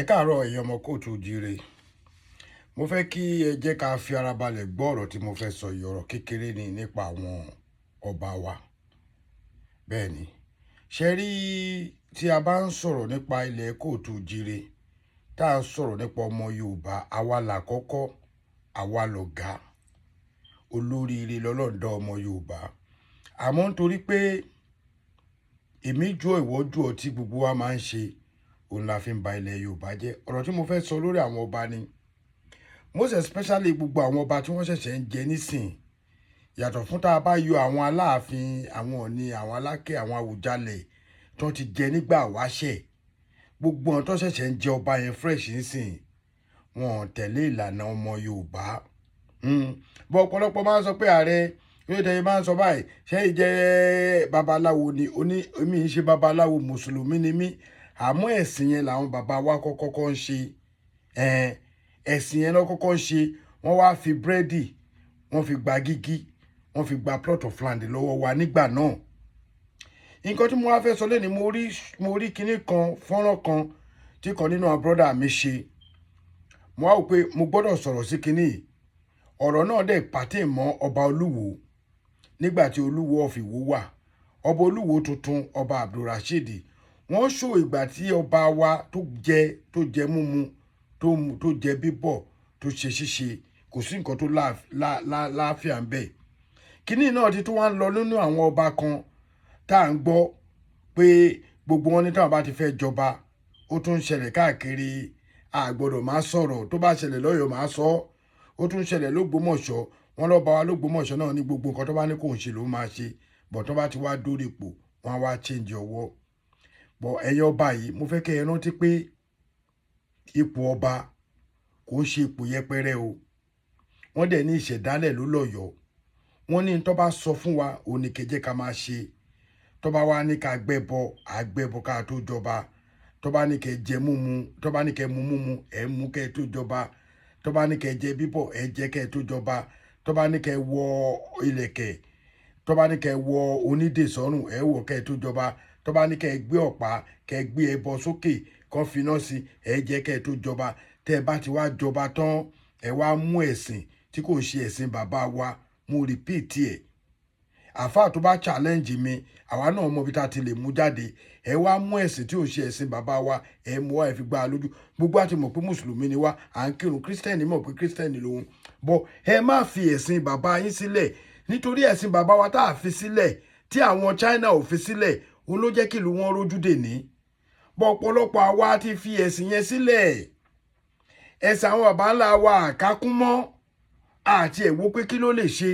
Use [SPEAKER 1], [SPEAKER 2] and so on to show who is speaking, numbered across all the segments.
[SPEAKER 1] káàárọ̀ ẹ̀yin ọmọ kóòtù jíire. Mo fẹ́ kí ẹ jẹ́ ká fi ara balẹ̀ gbọ́ ọ̀rọ̀ tí mo fẹ́ sọ yìí. Ọ̀rọ̀ kékeré ni nípa àwọn ọba wa. Bẹ́ẹ̀ ni, ṣe rí tí a bá ń sọ̀rọ̀ nípa ilẹ̀ kóòtù jíire, tá a sọ̀rọ̀ nípa ọmọ Yorùbá, àwa làkọ́kọ́, àwa lọ̀gá. Olóríire lọ́lọ́dọ̀ ọmọ Yorùbá. Àmọ́ nítorí pé èmi jọ ìwọ jù ọ tí gbogbo wa máa ń ṣe, òun la fi ń ba ilẹ̀ Yorùbá jẹ́. Ọ̀rọ̀ tí mo fẹ́ sọ lórí àwọn ọba ni, most especially gbogbo àwọn ọba tí wọ́n ṣẹ̀ṣẹ̀ ń jẹ nísìn. Yàtọ̀ fún tá a bá yọ àwọn Aláàfin, àwọn Ọ̀ọ̀ni, àwọn Aláké, àwọn Àwùjalẹ̀ tó ti jẹ nígbà wáṣẹ̀, gbogbo wọn tó ṣẹ̀ṣẹ̀ ń jẹ ọba yẹn fresh nísìn, wọn tẹ̀lé ìlànà ọmọ Yorùbá. Bọ́ ọ̀pọ̀lọpọ̀ máa ń sọ pé ààrẹ yóò tẹ̀lé máa ń sọ báyìí, ṣé ìjẹ́ babaláwo ni? Èmi ń ṣe babaláwo, mùsùlùmí ni mí. Àmọ́ ẹ̀sìn yẹn làwọn bàbá wa kọ́kọ́ ń ṣe. Ẹ̀sìn yẹn lọ́ kọ́kọ́ ń ṣe. Wọ́n wá fi búrẹ́dì, wọ́n fi gba gígí, wọ́n fi gba plot of land lọ́wọ́ wa nígbà náà. Nǹkan tí mo wá fẹ́ sọ lẹ́ni, mo rí kinní kan, fọ́nrán kan tí kan nínú àwọn brọ́dà mi ṣe. Mo wá wò pé mo gbọ́dọ̀ sọ̀rọ̀ sí kinní yìí. Ọ̀rọ̀ náà dẹ̀ pàtẹ́ mọ́ ọba Olúwo nígbà tí Olúwo of Ìwó wà. Ọba Olúwo tuntun, ọba Abdulrasheed, wọ́n ṣó ìgbà tí ọba wa tó jẹ múmu, tó jẹ bíbọ̀, tó ṣe ṣíṣe, kò sí nǹkan tó láàfíà ń bẹ̀. Kíní náà ti tún wá ń lọ nínú àwọn ọba kan tá à ń gbọ́ pé gbogbo wọn ní táwọn bá ti fẹ́ jọba, ó tún ń ṣẹlẹ̀ káàkiri. A gbọ́dọ̀ máa sọ̀rọ̀, tó bá ṣẹlẹ̀ lọ́yọ̀ọ́ máa sọ. Ó tún ń ṣẹlẹ̀ l'Ógbómọ̀ṣọ́. Wọ́n lọ́ba wa l'Ógbómọ̀ṣọ́ náà ní gbogbo nǹkan tó bá ní kò ń ṣe ló máa ṣe. Bọ̀ tó bá ti wá dórí ipò, wọ́n á wá change ọwọ́. Bọ̀ ẹ̀yin ọba yìí, mo fẹ́ kẹ́ ẹ rántí pé ipò ọba kò ń ṣe ipò yẹpẹrẹ o. Wọ́n dẹ̀ ní ìṣẹ̀dálẹ̀ ló lọ́yọ̀ọ́. Wọ́n ní tó bá sọ fún wa, òun ní kẹ́jẹ́ ká máa ṣe. Tó bá wá ní ká gbẹ́bọ, à gbẹ́bọ ká tó jọba. Tó bá ní kẹ́ jẹ múmu, tó bá ní kẹ́ mu múmu, ẹ̀ mú kẹ́ tó jọba. Tó bá ní kẹ́ jẹ bíbọ̀, ẹ̀ jẹ kẹ́ tó jọba. Tó bá ní kẹ́ wọ ìlẹ̀kẹ̀, tó bá ní kẹ́ wọ onídè sọ́rùn, ẹ̀ wọ kẹ́ tó jọba. Tó bá ní kẹ́ gbé ọ̀pá, kẹ́ gbé ẹbọ sókè, kan finá sí, ẹ̀ jẹ́ kẹ́ tó jọba. Tẹ́ ẹ bá ti wá jọba tán, ẹ wá mú ẹ̀sìn tí kò ń ṣe ẹ̀sìn bàbá wa, mo repeat ẹ̀. Àfáà tó bá challenge mi, àwa náà mọ̀ bí tá ti lè mú jáde. Ẹ wá mú ẹ̀sìn tí ò ń ṣe ẹ̀sìn bàbá wa, ẹ mú wá, ẹ fi gbá a lójú. Gbogbo àti mọ̀ pé mùsùlùmí ni wá, à ń kírun, kírísítẹ́nì mọ̀ pé kírísítẹ́nì lòun. Bọ̀ ẹ má fi ẹ̀sìn bàbá yín sílẹ̀, nítorí ẹ̀sìn bàbá wa tá a fi sílẹ̀, tí àwọn China ò fi sílẹ̀, òun ló jẹ́ kí ìlú wọn rójú dè ní. Bọ̀ ọ̀pọ̀lọpọ̀ àwa ti fi ẹ̀sìn yẹn sílẹ̀. Ẹ̀sìn àwọn bàbá ńlá wa àkákún mọ́, àti ẹ̀wọ́ pé kí ló lè ṣe.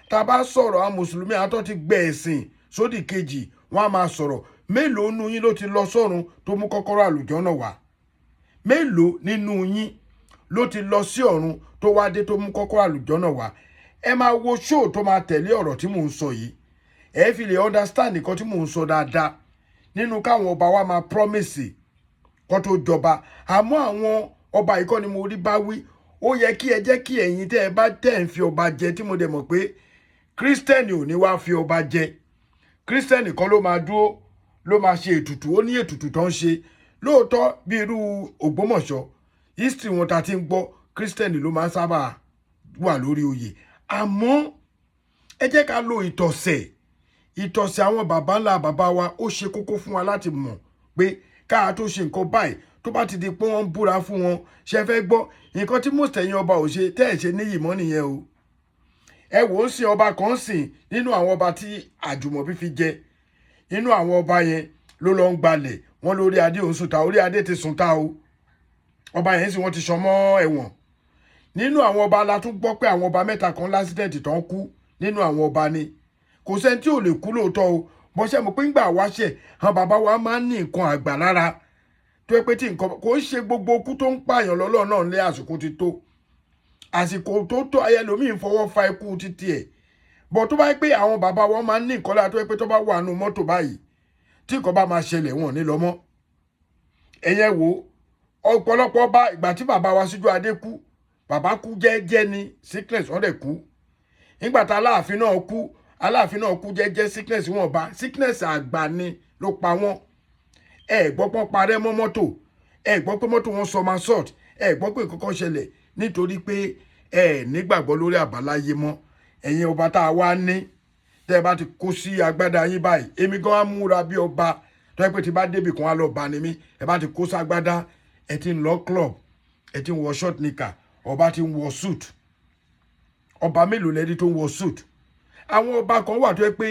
[SPEAKER 1] Tá a bá sọ̀rọ̀ àwọn mùsùlùmí àtọ́ ti gbẹ ẹ̀sìn sódì kejì, wọ́n á máa sọ̀rọ̀. Mélòó nínú yín ló ti lọ sọ́run tó mú kọ́kọ́rọ́ àlùjànnà wá? Mélòó nínú yín ló ti lọ sí ọ̀run tó wá dé tó mú kọ́kọ́rọ́ àlùjànnà wá? Ẹ máa wo show tó máa tẹ̀lé ọ̀rọ̀ tí mò ń sọ yìí. Ẹ fi lè understand nǹkan tí mò ń sọ dáadáa. Nínú káwọn ọba wa máa promise kó tó jọba. Àmọ́ àwọn ọba yìí kọ́ ni mo rí bá wí. Ó yẹ kí ẹ jẹ́ kí ẹ̀yin tẹ́ ẹ bá tẹ̀ ń fi ọba jẹ, tí mo dẹ̀ mọ̀ pé kírísítẹ́nì ò ní wá fi ọba jẹ. Kírísítẹ́nì kan ló máa dúró, ló máa ṣe ètùtù. Ó ní ètùtù tó ń ṣe. Lóòótọ́ bí irú Ògbómọ̀ṣọ́, history wọn ta ti ń gbọ́, kírísítẹ́nì ló máa ń sábà wà lórí oyè. Àmọ́ ẹ jẹ́ ká lo ìtọ̀sẹ̀ àwọn baba ńlá bàbá wa. Ó ṣe kókó fún wa láti mọ̀ pé káà tó ṣe nǹkan báyìí, tó bá ti di pé wọ́n ń búra fún wọn, ṣe fẹ́ gbọ́ nǹkan tí most ẹ̀yin ọba ò ṣe, tẹ́ ẹ̀ ṣe níyì mọ́ nìyẹn o. Ẹ wò ó sin ọba kan sìn nínú àwọn ọba tí Àjùmọ̀bí fi jẹ. Nínú àwọn ọba yẹn ló lọ ń gbalẹ̀, wọ́n lórí adé òun sùn ta, orí adé ti sùn ta o. Ọba yẹn sì wọ́n ti sọ mọ́ ẹ̀wọ̀n. Nínú àwọn ọba la tún gbọ́ pé àwọn ọba mẹ́ta kan lásìdẹ̀ntì tó ń kú nínú àwọn ọba ni. Kò sẹ́ni tí ò lè kú lóòótọ́ o. Bọ́sẹ̀ mọ̀ pé ńgbà wáṣẹ̀, àwọn bàbá wa máa ń ní nǹkan àgbà lára. Tó yẹ pé tí nǹkan kò ń ṣe gbogbo okú tó ń pààyàn lọ́lọ́ náà lé àsìkò ti tó. Àsìkò tó ẹlòmíì ń fọwọ́ fa ikú títí ẹ̀. Bọ̀ tó bá yẹ pé àwọn bàbá wa máa ń ní nǹkan lára, tó yẹ pé tó bá wà nù mọ́tò báyìí, tí nǹkan bá máa ṣẹlẹ̀ wọn ní lọ mọ́. Ẹ̀yẹn wo ọ̀pọ̀lọpọ̀ bá ìgbà tí bàbá wa Síjú Adé kú, bàbá kú jẹ́jẹ́ ni, sickness wọ́n dẹ̀ kú. Nígbà tá Aláàfin náà kú jẹ́jẹ́, sickness wọn bá, sickness àgbà ni ló pa wọ́n. Ẹ gbọ́pọ́n parẹ́ mọ́ mọ́tò. ẹ gbọ́ pé mọ́tò wọn sọ máa sort, ẹ gbọ́ pé nǹkan kan ṣẹlẹ̀ nítorí pé ẹ nígbàgbọ́ lórí àbáláyé mọ́. Ẹ̀yin ọba tá a wá ní tẹ́ ẹ bá ti kó sí agbádá yín báyìí, èmi gan á múra bí ọba tó yẹ pé tí bá débì kan á lọ bá ni mí. Ẹ bá ti kó sí agbádá, ẹ ti ń lọ club, ẹ ti ń wọ short nika, ọba ti ń wọ suit. Ọba mélòó lẹ́ni tó ń wọ suit? Àwọn ọba kan wà tó yẹ pé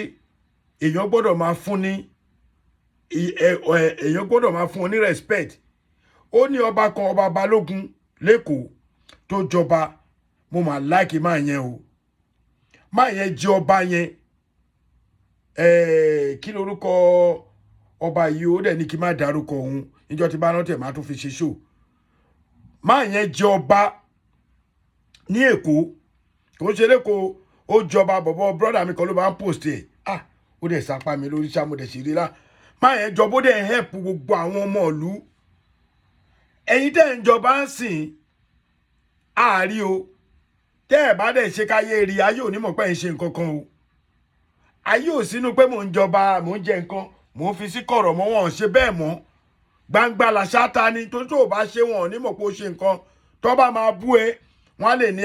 [SPEAKER 1] èèyàn gbọ́dọ̀ máa fún ní èèyàn gbọ́dọ̀ máa fún ní respect. Ó ní ọba kan, ọba Balógun lẹ́kọ̀ọ́ tó jọba, mo máa like máa yẹn o. Máa yẹn jẹ ọba yẹn, kí lorúkọ ọba yìí ó dẹ̀ ní kí n má dárúkọ òun, níjọ́ tí bá rántí ẹ̀ máa tún fi ṣe show. Máa yẹn jẹ ọba ní Èkó, kò ṣe lẹ́kọ̀ọ́, ó jọba. Bọ̀bọ̀ brother mi kan ló bá ń post ẹ̀, ó dẹ̀ sápá mi lórí ṣá, mo dẹ̀ sì rí lá. Máa yẹn jọba, ó dẹ̀ help gbogbo àwọn ọmọ ìlú. Ẹ̀yin tẹ́ ń jọba ń sìn àárí o, tẹ́ ẹ̀ bá dẹ̀ ṣe káyé rí, ayé ò ní mọ̀ pé ń ṣe nǹkan kan o. Ayé ò sínú pé mò ń jọba, mò ń jẹ nǹkan, mò ń fi sí kọ̀rọ̀ mọ́, wọn ò ṣe bẹ́ẹ̀ mọ́. Gbangba làṣáta ni, tó bá ṣe wọn ò ní mọ̀ pé ó ṣe nǹkan. Tó bá máa bú ẹ, wọ́n á lè ní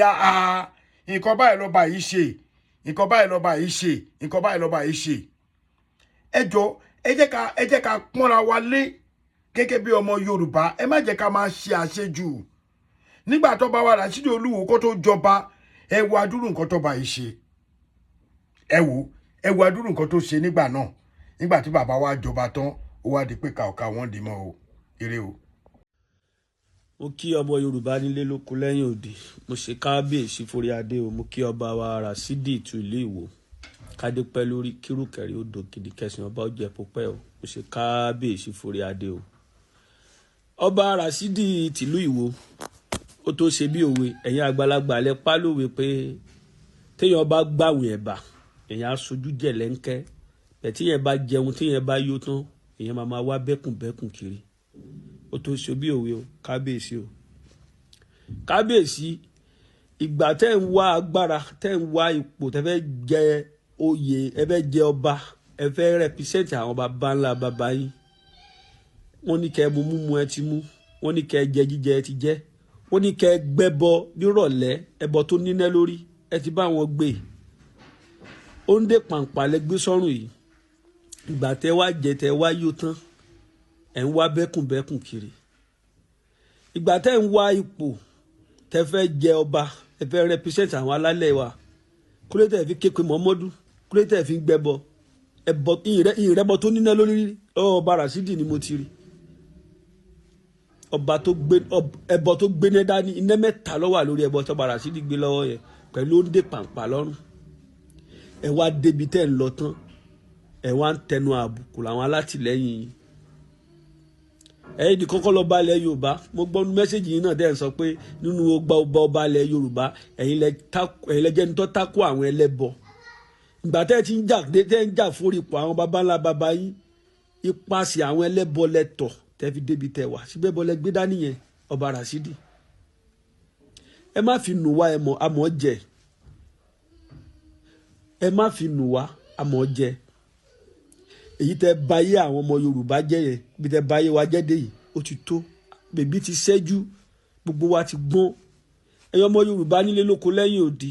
[SPEAKER 1] nǹkan báyìí lọ́ba yìí ṣe, nǹkan báyìí lọ́ba yìí ṣe, nǹkan báyìí lọ́ba yìí ṣe. Ẹ jọ̀ọ́, ẹ jẹ́ ká pọ́nra wa lé gẹ́gẹ́ bí ọmọ Yorùbá. Ẹ má jẹ́ ká máa ṣe àṣejù. Nígbà tó bá wà Ràṣídì Olúwo kó tó jọba, ẹ wo adúrú nǹkan tó bá yìí ṣe. Ẹ wo adúrú nǹkan tó ṣe nígbà náà. Nígbà tí bàbá wa jọba tán, ó wá di pé kàọ̀kà wọ́n dì mọ́ o. Ire o.
[SPEAKER 2] Mo kí ọmọ Yorùbá nílé lóko lẹ́yìn òdì. Mo ṣe kábíyèsí forí adé o. Mo kí ọba wa Ràṣídì ìlú Ìwó. Kádé pẹ́ lórí kírùkẹ̀rí odò kìdí kẹsàn ọba ó jẹ púpẹ́ o. Mo ṣe kábíyèsí forí adé o. Ọba Ràṣídì tìlú Ìwó, ó tó ṣe bí òwe. Ẹ̀yin àgbàlagbà lẹ pa lówe pé téèyàn bá gbàwìn ẹ̀bà, èèyàn á sojú jẹ̀lẹ́ńkẹ́. Bẹ̀ tíyẹn bá jẹun, tíyẹn bá yó tán, èèyàn máa wá bẹ́kùnbẹ́kùn kiri. Ó tó ṣe bí òwe o, kábíyèsí o. Kábíyèsí, ìgbà tẹ́ ń wá agbára, tẹ́ ń wá ipò, tẹ́ fẹ́ jẹ oyè, ẹ fẹ́ jẹ ọba, ẹ fẹ́ represent àwọn baba ńlá baba yín. Wọ́n ní kẹ́ mú mú ẹ ti mú, wọ́n ní kẹ́ jẹ jíjẹ ẹ ti jẹ, wọ́n ní kẹ́ gbẹ́bọ nírọ̀lẹ́, ẹbọ tó níná lórí ẹ ti bá wọn gbé. Ó ń dé pàǹpà lẹ gbé sọ́rùn yìí. Ìgbà tẹ́ wá jẹ, tẹ́ wá yó tán, ẹ̀ ń wá bẹ́kùnbẹ́kùn kiri. Ìgbà tẹ́ ń wá ipò, tẹ́ fẹ́ jẹ ọba, ẹ fẹ́ represent àwọn alálẹ̀ wa, kúlé tẹ́ fi képe Mọ́mọ́dún, kúlé tẹ́ fi gbẹ́bọ, ẹbọ ìrẹ́bọ tó níná lórí ọba Ràṣídì ni mo ti rí. Ẹbọ tó gbéné dání, iná mẹ́ta ló wà lórí ẹbọ tó ọba Ràṣídì gbé lọ́wọ́ yẹn, pẹ̀lú ó ń dé pàǹpà lọ́rùn. Ẹ wá débi tẹ́ ń lọ tán, ẹ wá ń tẹnu àbùkù làwọn alátìlẹ́yìn yìí. Ẹ̀yin di kọ́kọ́ lọ bá ilẹ̀ Yorùbá. Mo gbọ́ mẹ́sẹ̀jì yìí náà dẹ́ ń sọ pé nínú ọba ilẹ̀ Yorùbá, ẹ̀yin lẹ jẹ́ ní tó tákù àwọn ẹlẹ́bọ. Ìgbà tẹ́ ti ń jà fún ipò àwọn baba ńlá baba yín, ipasẹ̀ àwọn ẹlẹ́bọ lẹ́tọ̀ tẹ́ fi débi tẹ́ wà. Síbẹ̀ bọ́ lẹ gbé dání yẹn, ọba Ràṣídì. Ẹ má fi nù wá àmọ́ jẹ. Ẹ má fi nù wá àmọ́ jẹ. Èyí tẹ́ báyé àwọn ọmọ Yorùbá jẹ́ yẹn, bí tẹ́ báyé wa jẹ́ dé yìí, ó ti tó. Bèbí ti ṣẹ́jú, gbogbo wa ti gbọ́n. Ẹ̀yin ọmọ Yorùbá nílé lóko lẹ́yìn òdì.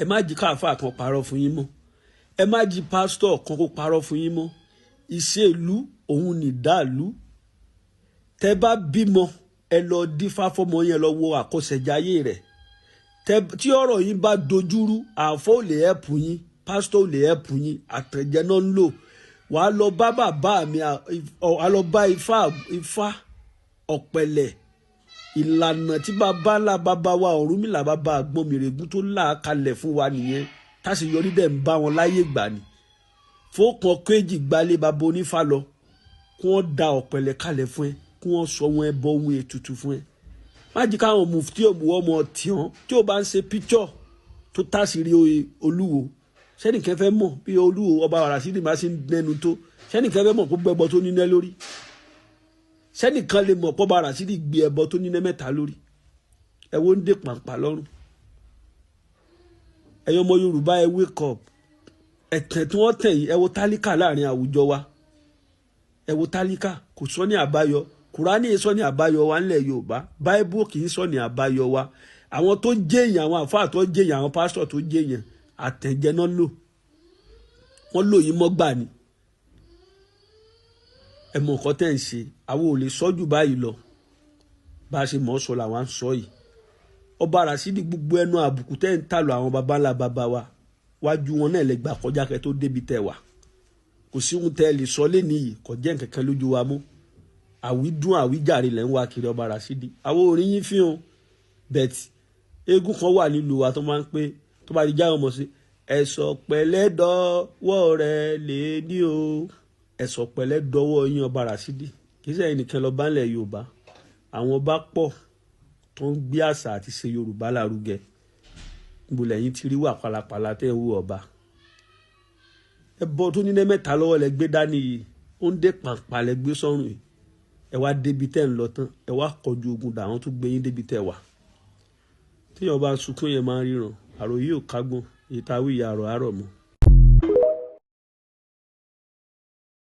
[SPEAKER 2] Ẹ má jí káàfà kan parọ́ fún yín mọ́. Ẹ má jí pásítọ̀ kan kó parọ́ fún yín mọ́. Ìṣèlú òun ní dàlú. Tẹ́ bá bímọ, ẹ lọ dífá fọ́mọ yẹn lọ wo àkọsẹ̀jáyé rẹ̀. Tí ọ̀rọ̀ yín bá dojúrú, àfọ́ ò lè ẹ̀pù yín, pásítọ̀ ò lè ẹ̀pù yín, àtẹ̀jẹ́ náà ń lò. Wàá lọ bá bàbá mi, wàá lọ bá Ifá Ọ̀pẹ̀lẹ̀. Ìlànà tí bàbá ńlá bàbá wa Ọ̀rúnmìlà bàbá Àgbọnmìrègún tó là kalẹ̀ fún wa nìyẹn. Táṣeyọrí dẹ̀ ń bá wọn láyé gbà ni. Fọ́ọ̀kan kéjì gbalé bàbá onífá lọ, kí wọ́n da Ọ̀pẹ̀lẹ̀ kalẹ̀ fún ẹ, kí wọ́n sọ wọn ẹbọ ohun ètùtù fún ẹ. Má jí káwọn mufti òmùwọ́ ọmọ tiwọn tí ó bá ń ṣe píkṣọ̀ tó táṣìírí Olúwo. Sẹ́nìkẹ́ fẹ́ mọ̀ bí Olúwo ọba Ràṣídì máa ṣe ń nẹnu tó. Sẹ́nìkẹ́ fẹ́ mọ̀ kó gbẹ́bọ tó níná lórí. Sẹ́nìkan lè mọ̀ pọ́ ọba Ràṣídì gbé ẹbọ tó níná mẹ́ta lórí. Ẹ wo ń dé pàǹpà lọ́rùn. Ẹ̀yin ọmọ Yorùbá, ẹ wake up. Ẹ̀tẹ̀ tí wọ́n tẹ̀ yìí, ẹ wo tálíkà láàrin àwùjọ wa. Ẹ wo tálíkà, kò sọ ní àbáyọ. Kùránì sọ ní àbáyọ wa ńlẹ̀ Yorùbá, Báíbù kì í sọ ní àbáyọ wa. Àwọn tó jẹ́yàn, àwọn àfáà tó jẹ́yàn, àwọn pásítọ̀ tó jẹ́yàn, àtẹ̀jẹ náà lò, wọ́n lò yín mọ́gbà ni. Ẹ mọ nǹkan tẹ́ ń ṣe, àwọn ò lè sọ jù báyìí lọ, bá a ṣe mọ̀ ọ́ sọ làwọn à ń sọ yìí. Ọba Ràṣídì, gbogbo ẹnu àbùkù tẹ́ ń tà lọ àwọn baba ńlá baba wa, wájú wọn náà lè gbà kọjá kẹ́ tó débi tẹ́ wà. Kò sí ohun tẹ́ lè sọ lénìí yìí, kò jẹ́ nǹkan kan lójú wa mú. Àwídún àwíjàre lẹ́ ń wá kiri Ọba Ràṣídì. Àwọn ò rí yín fi hàn, bẹ̀tì eégún kan wà nílùú wa tó máa ń pé, tó bá di jáwọ́ mọ̀ sí, ẹ̀sọ̀ pẹ̀lẹ́ dọ́wọ́ rẹ̀ lè ní o. Ẹ̀sọ̀ pẹ̀lẹ́ dọ́wọ́ yín Ọba Ràṣídì. Kì í sẹ́yìn nìkan lọ́ba ńlẹ̀ Yorùbá, àwọn ọba pọ̀ tó ń gbé àṣà àti ṣe Yorùbá lárugẹ. Níbo lẹ́yìn ti rí wà pàlàpàlà tẹ́ ń wú ọba. Ẹbọ tó nílé mẹ́ta lọ́wọ́ lẹ gbé dání yìí, ó ń dé pàǹpà lẹ gbé sọ́rùn yìí. Ẹ wá débi tẹ́ ń lọ tán, ẹ wá kọjú ogun dà wọ́n tó gbé yín débi tẹ́ wà. Tí ọba sunkún yẹn máa ń ríran, àròyé ò kágbọ́n, ìtawí ìyá àrò àárọ̀ mọ́.